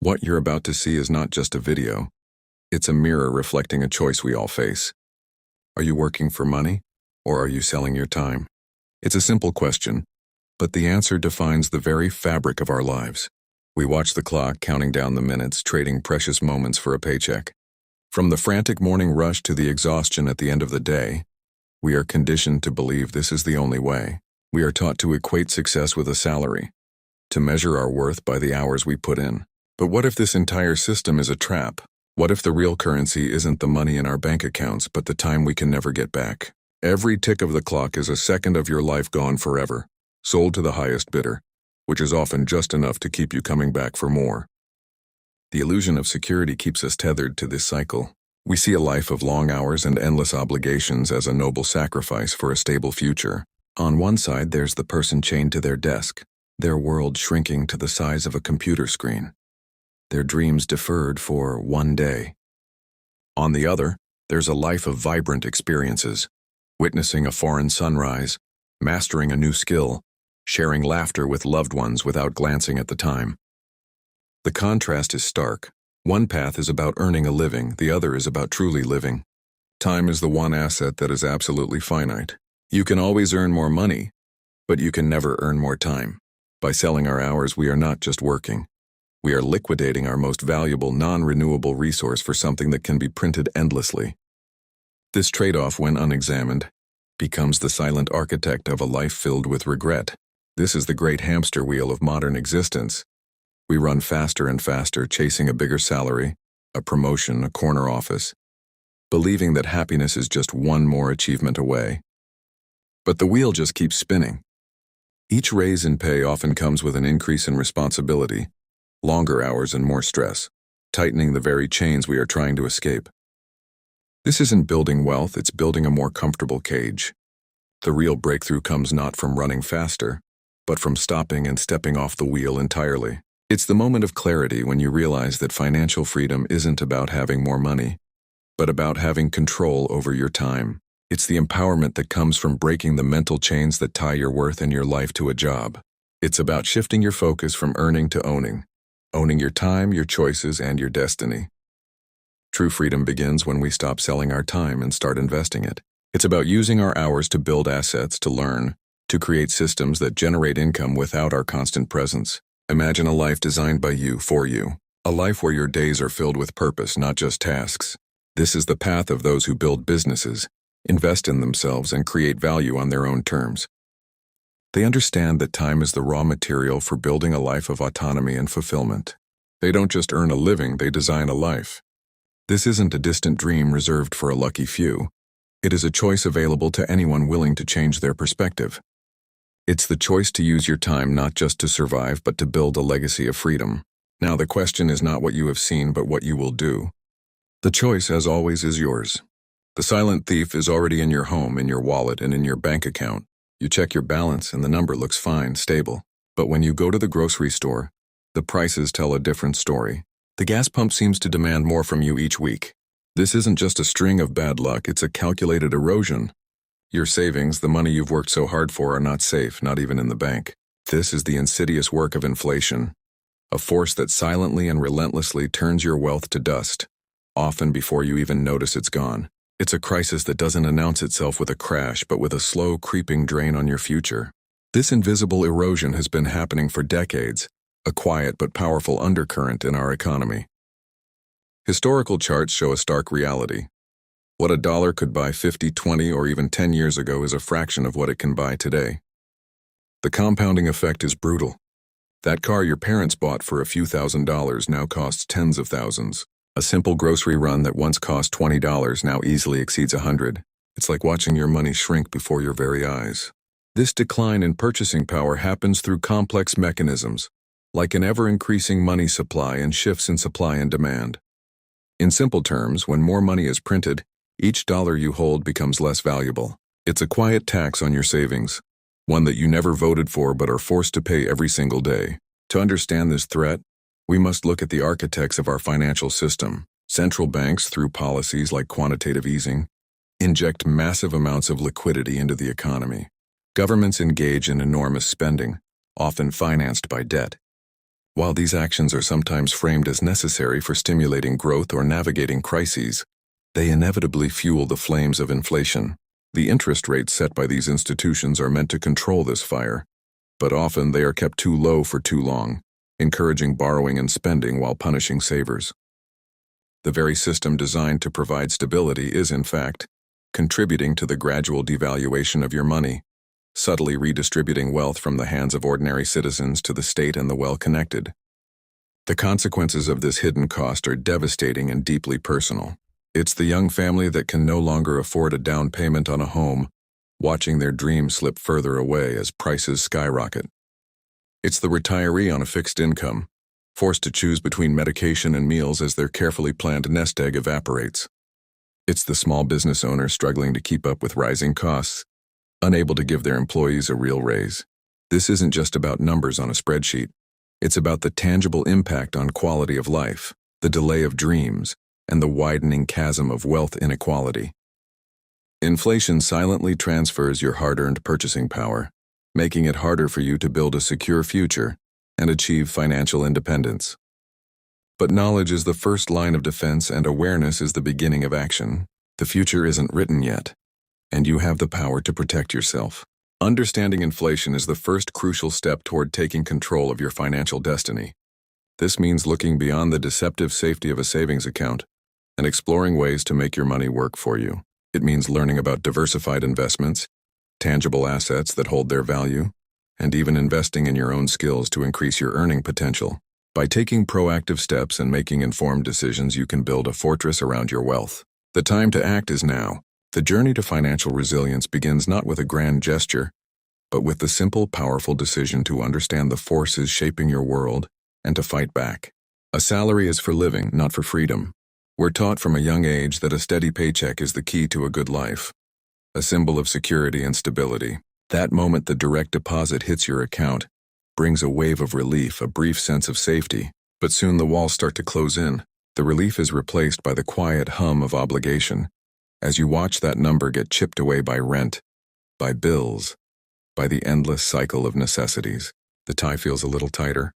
What you're about to see is not just a video. It's a mirror reflecting a choice we all face. Are you working for money, or are you selling your time? It's a simple question, but the answer defines the very fabric of our lives. We watch the clock counting down the minutes, trading precious moments for a paycheck. From the frantic morning rush to the exhaustion at the end of the day, we are conditioned to believe this is the only way. We are taught to equate success with a salary, to measure our worth by the hours we put in. But what if this entire system is a trap? What if the real currency isn't the money in our bank accounts, but the time we can never get back? Every tick of the clock is a second of your life gone forever, sold to the highest bidder, which is often just enough to keep you coming back for more. The illusion of security keeps us tethered to this cycle. We see a life of long hours and endless obligations as a noble sacrifice for a stable future. On one side, there's the person chained to their desk, their world shrinking to the size of a computer screen, their dreams deferred for one day. On the other, there's a life of vibrant experiences, witnessing a foreign sunrise, mastering a new skill, sharing laughter with loved ones without glancing at the time. The contrast is stark. One path is about earning a living, the other is about truly living. Time is the one asset that is absolutely finite. You can always earn more money, but you can never earn more time. By selling our hours, we are not just working. We are liquidating our most valuable, non-renewable resource for something that can be printed endlessly. This trade-off, when unexamined, becomes the silent architect of a life filled with regret. This is the great hamster wheel of modern existence. We run faster and faster, chasing a bigger salary, a promotion, a corner office, believing that happiness is just one more achievement away. But the wheel just keeps spinning. Each raise in pay often comes with an increase in responsibility, longer hours and more stress, tightening the very chains we are trying to escape. This isn't building wealth, it's building a more comfortable cage. The real breakthrough comes not from running faster, but from stopping and stepping off the wheel entirely. It's the moment of clarity when you realize that financial freedom isn't about having more money, but about having control over your time. It's the empowerment that comes from breaking the mental chains that tie your worth and your life to a job. It's about shifting your focus from earning to owning your time, your choices, and your destiny. True freedom begins when we stop selling our time and start investing it. It's about using our hours to build assets, to learn, to create systems that generate income without our constant presence. Imagine a life designed by you for you, a life where your days are filled with purpose, not just tasks. This is the path of those who build businesses, invest in themselves, and create value on their own terms. They understand that time is the raw material for building a life of autonomy and fulfillment. They don't just earn a living, they design a life. This isn't a distant dream reserved for a lucky few. It is a choice available to anyone willing to change their perspective. It's the choice to use your time not just to survive, but to build a legacy of freedom. Now, the question is not what you have seen, but what you will do. The choice, as always, is yours. The silent thief is already in your home, in your wallet, and in your bank account. You check your balance, and the number looks fine, stable. But when you go to the grocery store, the prices tell a different story. The gas pump seems to demand more from you each week. This isn't just a string of bad luck, it's a calculated erosion. Your savings, the money you've worked so hard for, are not safe, not even in the bank. This is the insidious work of inflation, a force that silently and relentlessly turns your wealth to dust, often before you even notice it's gone. It's a crisis that doesn't announce itself with a crash, but with a slow, creeping drain on your future. This invisible erosion has been happening for decades, a quiet but powerful undercurrent in our economy. Historical charts show a stark reality. What a dollar could buy 50, 20, or even 10 years ago is a fraction of what it can buy today. The compounding effect is brutal. That car your parents bought for a few $1,000s now costs tens of thousands. A simple grocery run that once cost $20 now easily exceeds $100. It's like watching your money shrink before your very eyes. This decline in purchasing power happens through complex mechanisms, like an ever-increasing money supply and shifts in supply and demand. In simple terms, when more money is printed, each dollar you hold becomes less valuable. It's a quiet tax on your savings, one that you never voted for but are forced to pay every single day. To understand this threat, we must look at the architects of our financial system. Central banks, through policies like quantitative easing, inject massive amounts of liquidity into the economy. Governments engage in enormous spending, often financed by debt. While these actions are sometimes framed as necessary for stimulating growth or navigating crises, they inevitably fuel the flames of inflation. The interest rates set by these institutions are meant to control this fire, but often they are kept too low for too long, encouraging borrowing and spending while punishing savers. The very system designed to provide stability is, in fact, contributing to the gradual devaluation of your money, subtly redistributing wealth from the hands of ordinary citizens to the state and the well-connected. The consequences of this hidden cost are devastating and deeply personal. It's the young family that can no longer afford a down payment on a home, watching their dreams slip further away as prices skyrocket. It's the retiree on a fixed income, forced to choose between medication and meals as their carefully planned nest egg evaporates. It's the small business owner struggling to keep up with rising costs, unable to give their employees a real raise. This isn't just about numbers on a spreadsheet. It's about the tangible impact on quality of life, the delay of dreams, and the widening chasm of wealth inequality. Inflation silently transfers your hard-earned purchasing power, making it harder for you to build a secure future and achieve financial independence. But knowledge is the first line of defense and awareness is the beginning of action. The future isn't written yet, and you have the power to protect yourself. Understanding inflation is the first crucial step toward taking control of your financial destiny. This means looking beyond the deceptive safety of a savings account and exploring ways to make your money work for you. It means learning about diversified investments, tangible assets that hold their value, and even investing in your own skills to increase your earning potential. By taking proactive steps and making informed decisions, you can build a fortress around your wealth. The time to act is now. The journey to financial resilience begins not with a grand gesture, but with the simple, powerful decision to understand the forces shaping your world and to fight back. A salary is for living, not for freedom. We're taught from a young age that a steady paycheck is the key to a good life, a symbol of security and stability. That moment the direct deposit hits your account brings a wave of relief, a brief sense of safety, but soon the walls start to close in. The relief is replaced by the quiet hum of obligation, as you watch that number get chipped away by rent, by bills, by the endless cycle of necessities. The tie feels a little tighter,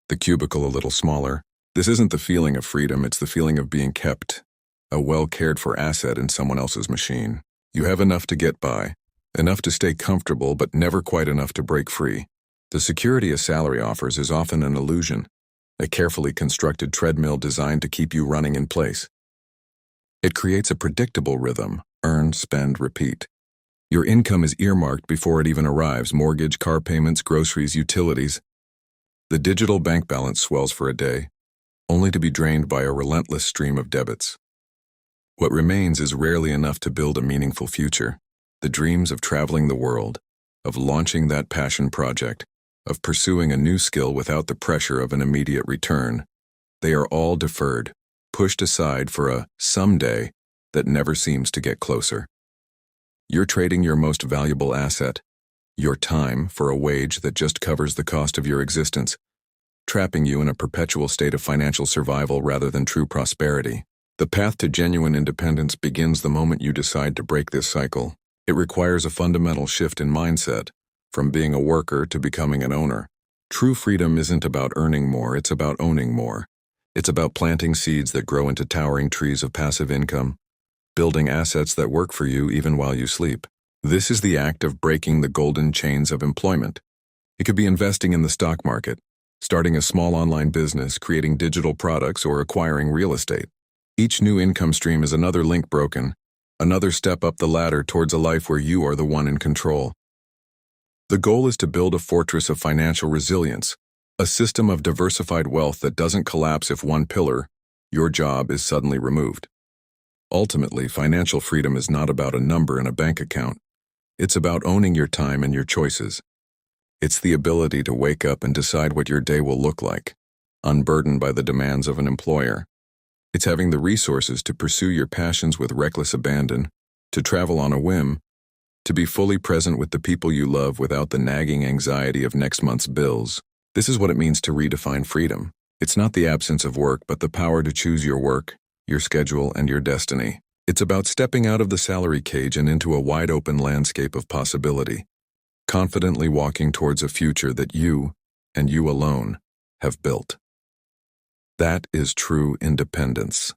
the cubicle a little smaller. This isn't the feeling of freedom, it's the feeling of being kept, a well-cared-for asset in someone else's machine. You have enough to get by, enough to stay comfortable, but never quite enough to break free. The security a salary offers is often an illusion, a carefully constructed treadmill designed to keep you running in place. It creates a predictable rhythm: earn, spend, repeat. Your income is earmarked before it even arrives: mortgage, car payments, groceries, utilities. The digital bank balance swells for a day, only to be drained by a relentless stream of debits. What remains is rarely enough to build a meaningful future. The dreams of traveling the world, of launching that passion project, of pursuing a new skill without the pressure of an immediate return, they are all deferred, pushed aside for a someday that never seems to get closer. You're trading your most valuable asset, your time, for a wage that just covers the cost of your existence, trapping you in a perpetual state of financial survival rather than true prosperity. The path to genuine independence begins the moment you decide to break this cycle. It requires a fundamental shift in mindset, from being a worker to becoming an owner. True freedom isn't about earning more, it's about owning more. It's about planting seeds that grow into towering trees of passive income, building assets that work for you even while you sleep. This is the act of breaking the golden chains of employment. It could be investing in the stock market, starting a small online business, creating digital products, or acquiring real estate. Each new income stream is another link broken, another step up the ladder towards a life where you are the one in control. The goal is to build a fortress of financial resilience, a system of diversified wealth that doesn't collapse if one pillar, your job, is suddenly removed. Ultimately, financial freedom is not about a number in a bank account. It's about owning your time and your choices. It's the ability to wake up and decide what your day will look like, unburdened by the demands of an employer. It's having the resources to pursue your passions with reckless abandon, to travel on a whim, to be fully present with the people you love without the nagging anxiety of next month's bills. This is what it means to redefine freedom. It's not the absence of work, but the power to choose your work, your schedule, and your destiny. It's about stepping out of the salary cage and into a wide-open landscape of possibility, confidently walking towards a future that you, and you alone, have built. That is true independence.